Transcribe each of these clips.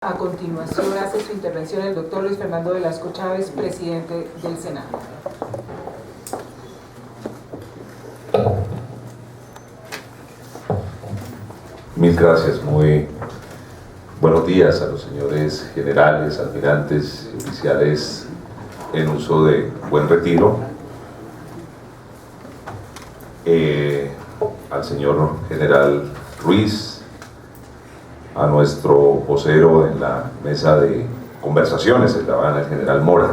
A continuación hace su intervención el doctor Luis Fernando Velasco Chávez, presidente del Senado. Mil gracias, muy buenos días a los señores generales, almirantes y oficiales en uso de buen retiro, al señor general Ruiz, a nuestro vocero en la mesa de conversaciones en La Habana, el general Mora,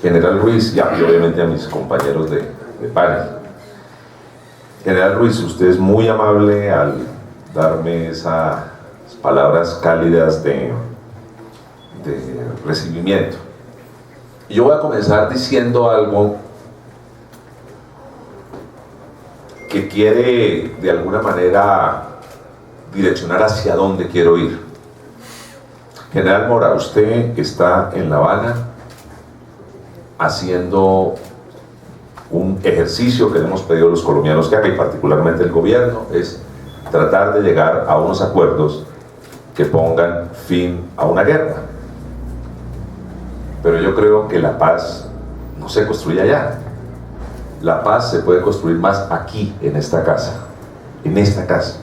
general Ruiz, y obviamente a mis compañeros de panel. General Ruiz, usted es muy amable al darme esas palabras cálidas de recibimiento. Y yo voy a comenzar diciendo algo que quiere de alguna manera direccionar hacia dónde quiero ir. General Mora, usted está en La Habana haciendo un ejercicio que le hemos pedido a los colombianos que haga, y particularmente el gobierno, es tratar de llegar a unos acuerdos que pongan fin a una guerra. Pero yo creo que la paz no se construye allá. La paz se puede construir más aquí, en esta casa. En esta casa.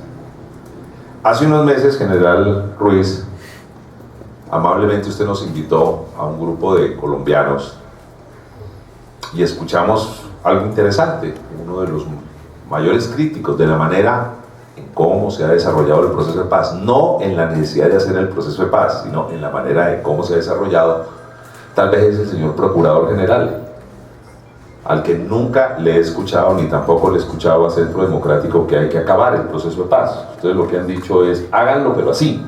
Hace unos meses, general Ruiz, amablemente usted nos invitó a un grupo de colombianos y escuchamos algo interesante. Uno de los mayores críticos de la manera en cómo se ha desarrollado el proceso de paz, no en la necesidad de hacer el proceso de paz, sino en la manera de cómo se ha desarrollado, tal vez es el señor Procurador General, al que nunca le he escuchado ni tampoco le he escuchado a Centro Democrático que hay que acabar el proceso de paz. Ustedes lo que han dicho es, háganlo pero así,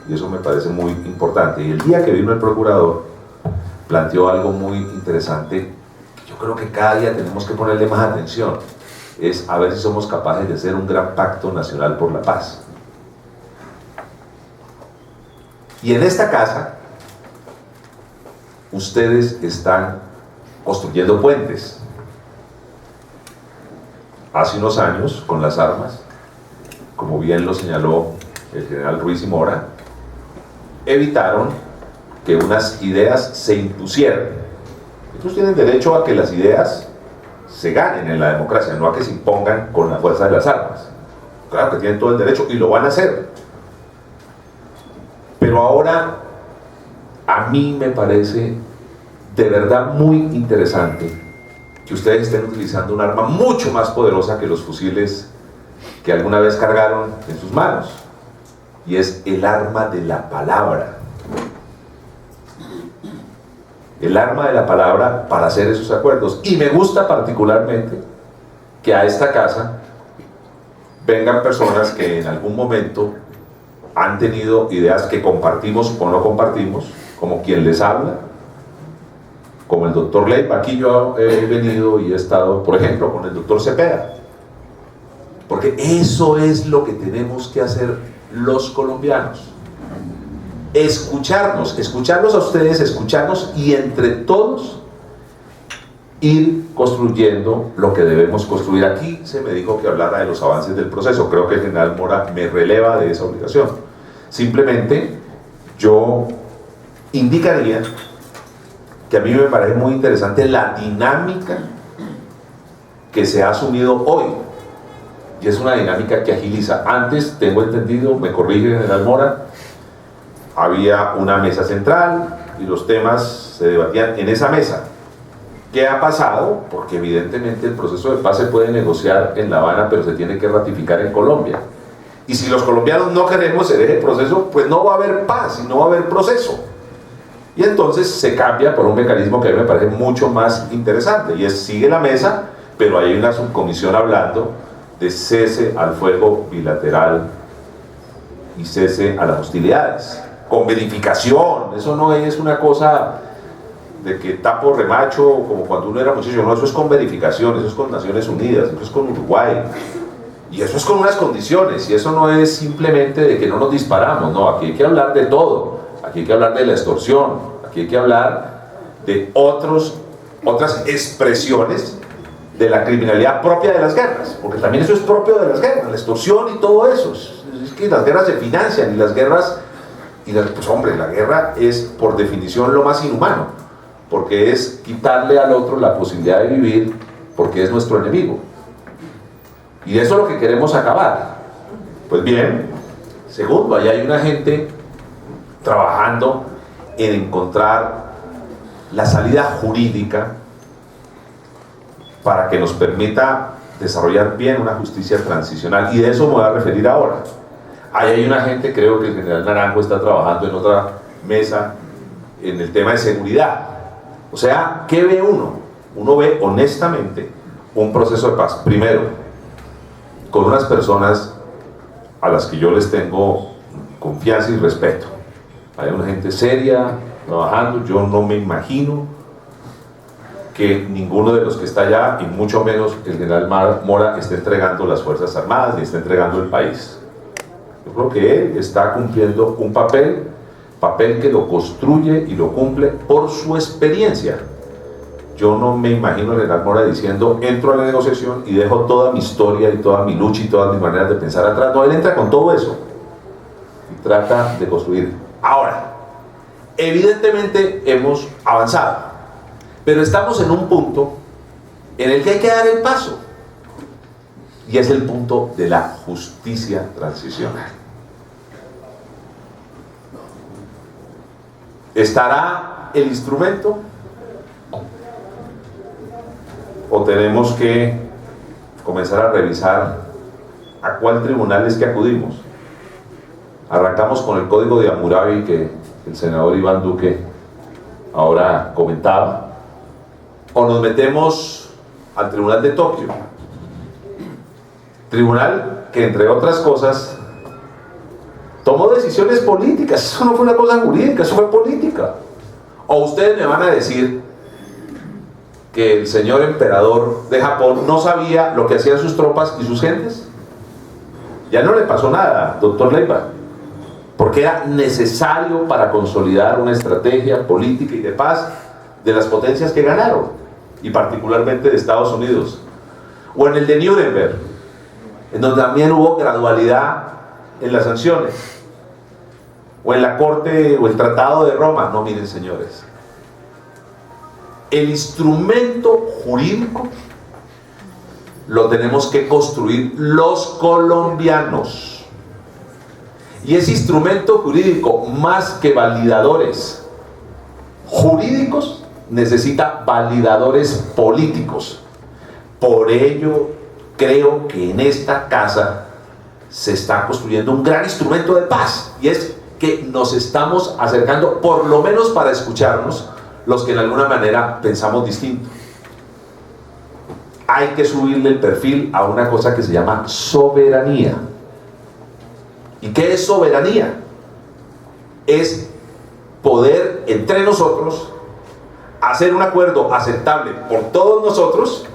y eso me parece muy importante. Y el día que vino el Procurador, planteó algo muy interesante, que yo creo que cada día tenemos que ponerle más atención, es a ver si somos capaces de hacer un gran pacto nacional por la paz. Y en esta casa, ustedes están construyendo puentes. Hace unos años, con las armas, como bien lo señaló el general Ruiz y Mora, evitaron que unas ideas se impusieran. Ellos tienen derecho a que las ideas se ganen en la democracia, no a que se impongan con la fuerza de las armas. Claro que tienen todo el derecho y lo van a hacer. Pero ahora, a mí me parece de verdad muy interesante que ustedes estén utilizando un arma mucho más poderosa que los fusiles que alguna vez cargaron en sus manos, y es el arma de la palabra. El arma de la palabra para hacer esos acuerdos. Y me gusta particularmente que a esta casa vengan personas que en algún momento han tenido ideas que compartimos o no compartimos, como quien les habla, como el doctor Leiva. Aquí yo he venido y he estado, por ejemplo, con el doctor Cepeda, porque eso es lo que tenemos que hacer los colombianos, escucharnos a ustedes, escucharnos y entre todos ir construyendo lo que debemos construir. Aquí se me dijo que hablara de los avances del proceso, creo que el general Mora me releva de esa obligación. Simplemente yo indicaría que a mí me parece muy interesante la dinámica que se ha asumido hoy, y es una dinámica que agiliza. Antes, tengo entendido, me corrige el general Mora, había una mesa central y los temas se debatían en esa mesa. ¿Qué ha pasado? Porque evidentemente el proceso de paz se puede negociar en La Habana, pero se tiene que ratificar en Colombia. Y si los colombianos no queremos que se deje el proceso, pues no va a haber paz y no va a haber proceso. Y entonces se cambia por un mecanismo que a mí me parece mucho más interesante, y es, sigue la mesa, pero hay una subcomisión hablando de cese al fuego bilateral y cese a las hostilidades, con verificación. Eso no es una cosa de que tapo remacho como cuando uno era muchacho, no, eso es con verificación, eso es con Naciones Unidas, eso es con Uruguay, y eso es con unas condiciones, y eso no es simplemente de que no nos disparamos, no, aquí hay que hablar de todo. Aquí hay que hablar de la extorsión, aquí hay que hablar de otras expresiones de la criminalidad propia de las guerras, porque también eso es propio de las guerras, la extorsión y todo eso. Es que las guerras se financian y las guerras Y pues hombre, la guerra es por definición lo más inhumano, porque es quitarle al otro la posibilidad de vivir, porque es nuestro enemigo. Y eso es lo que queremos acabar. Pues bien, segundo, allá hay una gente trabajando en encontrar la salida jurídica para que nos permita desarrollar bien una justicia transicional, y de eso me voy a referir ahora. Ahí hay una gente, creo que el general Naranjo está trabajando en otra mesa en el tema de seguridad. O sea, ¿qué ve uno? Uno ve honestamente un proceso de paz, primero, con unas personas a las que yo les tengo confianza y respeto. Hay una gente seria trabajando. Yo no me imagino que ninguno de los que está allá, y mucho menos el general Mora, esté entregando las Fuerzas Armadas ni esté entregando el país. Yo creo que él está cumpliendo un papel que lo construye y lo cumple por su experiencia. Yo no me imagino al general Mora diciendo, entro a la negociación y dejo toda mi historia y toda mi lucha y todas mis maneras de pensar atrás. No, él entra con todo eso y trata de construir. Ahora, evidentemente hemos avanzado, pero estamos en un punto en el que hay que dar el paso, y es el punto de la justicia transicional. ¿Estará el instrumento? ¿O tenemos que comenzar a revisar a cuál tribunal es que acudimos? Arrancamos con el código de Hammurabi que el senador Iván Duque ahora comentaba, o nos metemos al tribunal de Tokio, tribunal que entre otras cosas tomó decisiones políticas. Eso no fue una cosa jurídica, eso fue política. O ustedes me van a decir que el señor emperador de Japón no sabía lo que hacían sus tropas y sus gentes. Ya no le pasó nada, doctor Leiva, porque era necesario para consolidar una estrategia política y de paz de las potencias que ganaron, y particularmente de Estados Unidos. O en el de Nuremberg, en donde también hubo gradualidad en las sanciones. O en la Corte o el Tratado de Roma. No, miren señores, el instrumento jurídico lo tenemos que construir los colombianos. Y ese instrumento jurídico, más que validadores jurídicos, necesita validadores políticos. Por ello, creo que en esta casa se está construyendo un gran instrumento de paz, y es que nos estamos acercando, por lo menos para escucharnos, los que en alguna manera pensamos distinto. Hay que subirle el perfil a una cosa que se llama soberanía. ¿Y qué es soberanía? Es poder entre nosotros hacer un acuerdo aceptable por todos nosotros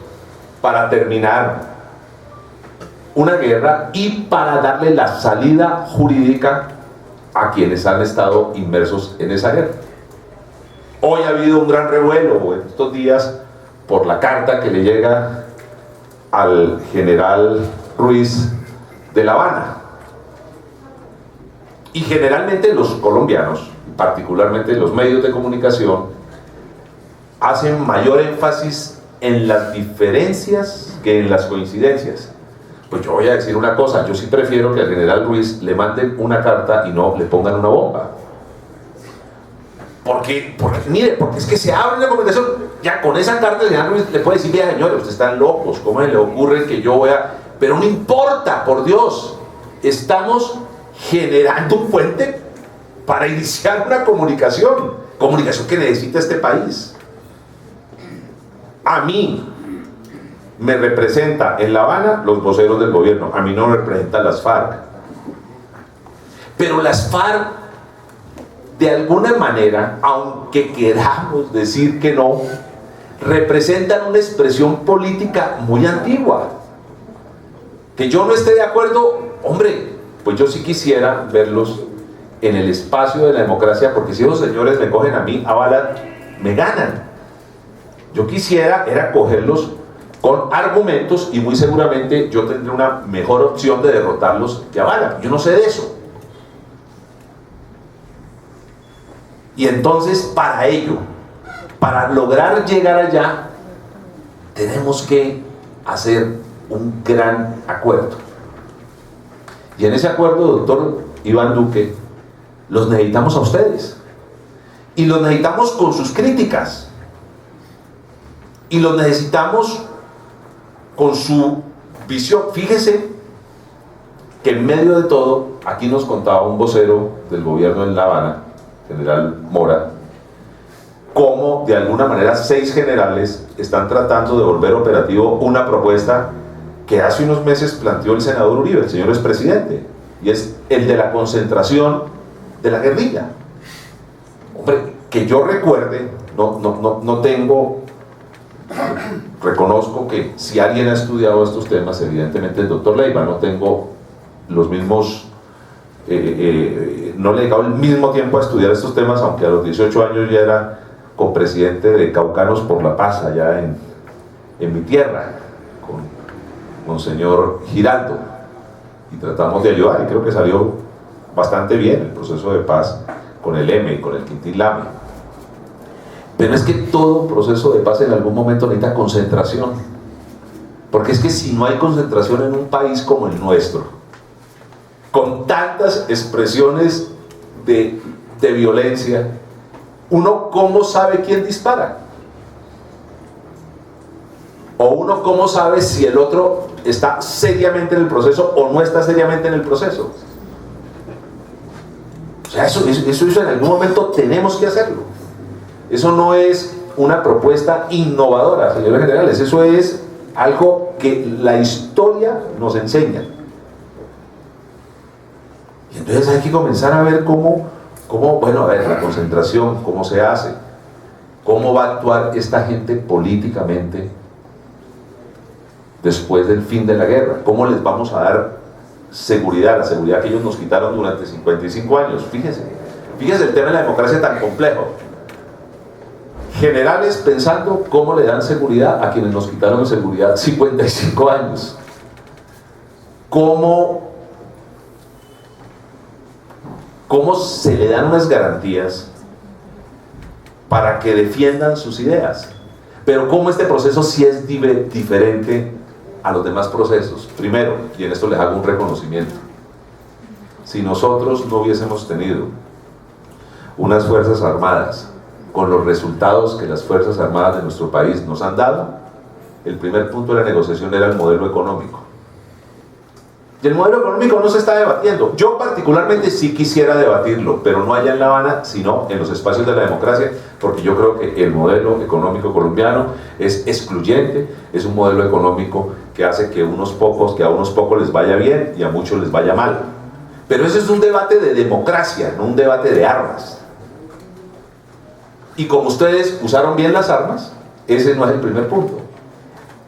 para terminar una guerra y para darle la salida jurídica a quienes han estado inmersos en esa guerra. Hoy ha habido un gran revuelo en estos días por la carta que le llega al general Ruiz de La Habana. Y generalmente los colombianos, particularmente los medios de comunicación, hacen mayor énfasis en las diferencias que en las coincidencias. Pues yo voy a decir una cosa, yo sí prefiero que al general Ruiz le manden una carta y no le pongan una bomba. Porque es que se abre una conversación, ya con esa carta el general Ruiz le puede decir, mira señores, ustedes están locos, ¿cómo le ocurre que yo voy a...? Pero no importa, por Dios, estamos generando un puente para iniciar una comunicación que necesita este país. A mí me representa en La Habana los voceros del gobierno, a mí no me representan las FARC. Pero las FARC, de alguna manera, aunque queramos decir que no, representan una expresión política muy antigua. Que yo no esté de acuerdo, hombre, pues yo sí quisiera verlos en el espacio de la democracia, porque si esos señores me cogen a mí a bala, me ganan. Yo quisiera era cogerlos con argumentos, y muy seguramente yo tendré una mejor opción de derrotarlos que a bala. Yo no sé de eso. Y entonces, para ello, para lograr llegar allá, tenemos que hacer un gran acuerdo. Y en ese acuerdo, doctor Iván Duque, los necesitamos a ustedes. Y los necesitamos con sus críticas. Y los necesitamos con su visión. Fíjese que en medio de todo, aquí nos contaba un vocero del gobierno en La Habana, general Mora, cómo de alguna manera 6 generales están tratando de volver operativo una propuesta que hace unos meses planteó el senador Uribe, el señor expresidente, y es el de la concentración de la guerrilla. Hombre, que yo recuerde, no tengo, reconozco que si alguien ha estudiado estos temas, evidentemente el doctor Leiva, no tengo los mismos, no le he dedicado el mismo tiempo a estudiar estos temas, aunque a los 18 años ya era copresidente de Caucanos por la Paz, allá en mi tierra, con Monseñor Giraldo, y tratamos de ayudar, y creo que salió bastante bien el proceso de paz con el M y con el Quintín Lame. Pero es que todo proceso de paz en algún momento necesita concentración, porque es que si no hay concentración en un país como el nuestro, con tantas expresiones de violencia, uno ¿cómo sabe quién dispara? O uno ¿cómo sabe si el otro está seriamente en el proceso o no está seriamente en el proceso? O sea, eso en algún momento tenemos que hacerlo. Eso no es una propuesta innovadora, señores generales, eso es algo que la historia nos enseña. Y entonces hay que comenzar a ver cómo bueno, a ver, la concentración, cómo se hace, cómo va a actuar esta gente políticamente después del fin de la guerra, cómo les vamos a dar seguridad, la seguridad que ellos nos quitaron durante 55 años. Fíjese el tema de la democracia tan complejo. Generales pensando cómo le dan seguridad a quienes nos quitaron seguridad 55 años. Cómo se le dan unas garantías para que defiendan sus ideas. Pero cómo este proceso sí es diferente a los demás procesos. Primero, y en esto les hago un reconocimiento, si nosotros no hubiésemos tenido unas fuerzas armadas con los resultados que las fuerzas armadas de nuestro país nos han dado, el primer punto de la negociación era el modelo económico. Y el modelo económico no se está debatiendo. Yo particularmente sí quisiera debatirlo, pero no allá en La Habana, sino en los espacios de la democracia, porque yo creo que el modelo económico colombiano es excluyente, es un modelo económico que hace que a unos pocos les vaya bien y a muchos les vaya mal. Pero ese es un debate de democracia, no un debate de armas. Y como ustedes usaron bien las armas, ese no es el primer punto.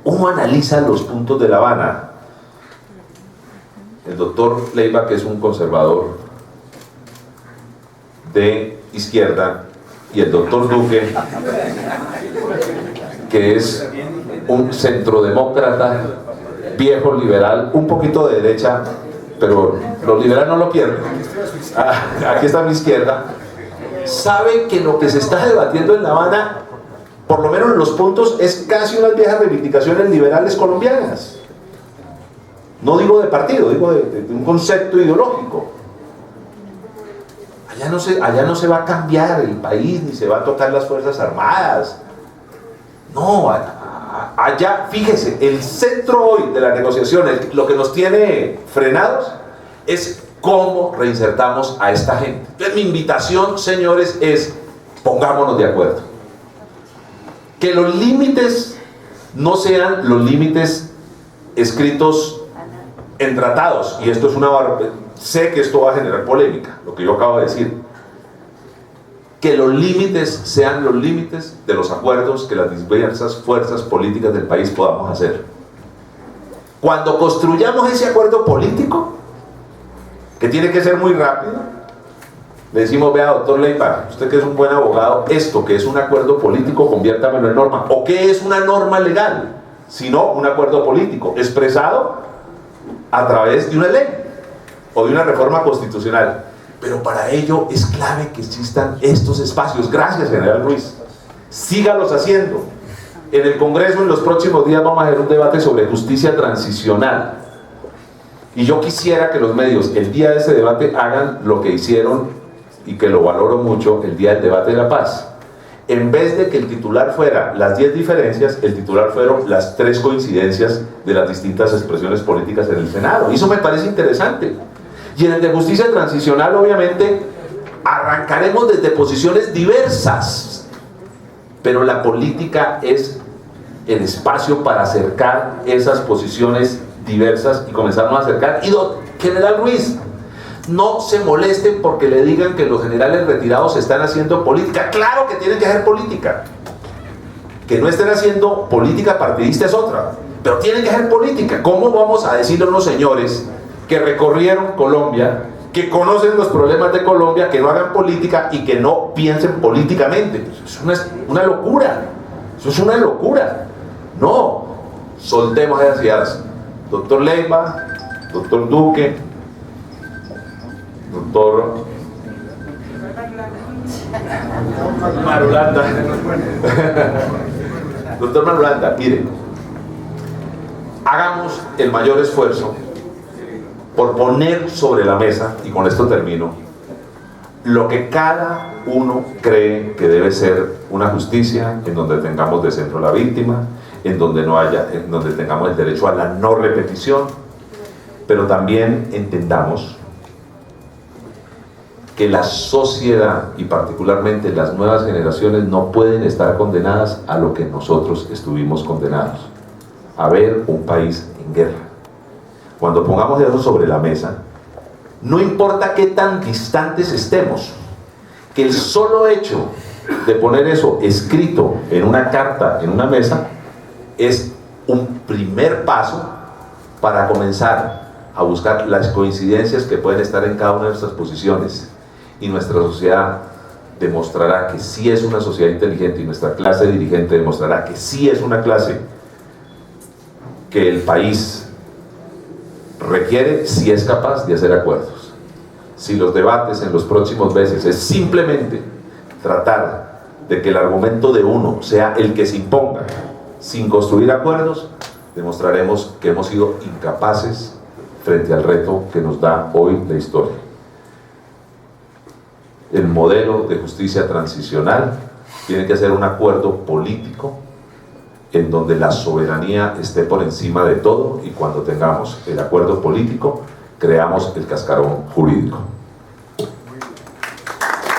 Uno analiza los puntos de La Habana. El doctor Leiva, que es un conservador de izquierda, y el doctor Duque, que es un centrodemócrata, viejo liberal, un poquito de derecha, pero los liberales no lo pierden. Aquí está a mi izquierda. Sabe que lo que se está debatiendo en La Habana, por lo menos en los puntos, es casi unas viejas reivindicaciones liberales colombianas. No digo de partido, digo de un concepto ideológico. Allá no se va a cambiar el país, ni se va a tocar las Fuerzas Armadas. No, allá, fíjese, el centro hoy de la negociación, lo que nos tiene frenados, es cómo reinsertamos a esta gente. Entonces mi invitación, señores, es pongámonos de acuerdo. Que los límites no sean los límites escritos en tratados, y esto es sé que esto va a generar polémica, lo que yo acabo de decir. Que los límites sean los límites de los acuerdos que las diversas fuerzas políticas del país podamos hacer. Cuando construyamos ese acuerdo político, que tiene que ser muy rápido, le decimos: vea, doctor Leiva, usted que es un buen abogado, esto que es un acuerdo político, conviértamelo en norma. ¿O qué es una norma legal? Sino un acuerdo político expresado a través de una ley o de una reforma constitucional. Pero para ello es clave que existan estos espacios. Gracias, general Ruiz. Sígalos haciendo. En el Congreso en los próximos días vamos a hacer un debate sobre justicia transicional. Y yo quisiera que los medios el día de ese debate hagan lo que hicieron, y que lo valoro mucho, el día del debate de la paz. En vez de que el titular fuera las 10 diferencias, el titular fueron las 3 coincidencias de las distintas expresiones políticas en el Senado. Y eso me parece interesante. Y en el de justicia transicional, obviamente, arrancaremos desde posiciones diversas. Pero la política es el espacio para acercar esas posiciones diversas y comenzarnos a acercar. Y general Ruiz, no se molesten porque le digan que los generales retirados están haciendo política. Claro que tienen que hacer política. Que no estén haciendo política partidista es otra, pero tienen que hacer política. ¿Cómo vamos a decirle a unos señores que recorrieron Colombia, que conocen los problemas de Colombia, que no hagan política y que no piensen políticamente? Eso es una locura. Eso es una locura. No, soltemos esas ideas. Doctor Leiva, doctor Duque, doctor Marulanda. Doctor Marulanda, mire, hagamos el mayor esfuerzo por poner sobre la mesa, y con esto termino, lo que cada uno cree que debe ser una justicia en donde tengamos de centro a la víctima, en donde tengamos el derecho a la no repetición, pero también entendamos que la sociedad y particularmente las nuevas generaciones no pueden estar condenadas a lo que nosotros estuvimos condenados, a ver un país en guerra. Cuando pongamos eso sobre la mesa, no importa qué tan distantes estemos, que el solo hecho de poner eso escrito en una carta, en una mesa, es un primer paso para comenzar a buscar las coincidencias que pueden estar en cada una de nuestras posiciones, y nuestra sociedad demostrará que sí es una sociedad inteligente, y nuestra clase dirigente demostrará que sí es una clase que el país requiere si es capaz de hacer acuerdos. Si los debates en los próximos meses es simplemente tratar de que el argumento de uno sea el que se imponga sin construir acuerdos, demostraremos que hemos sido incapaces frente al reto que nos da hoy la historia. El modelo de justicia transicional tiene que ser un acuerdo político en donde la soberanía esté por encima de todo, y cuando tengamos el acuerdo político, creamos el cascarón jurídico.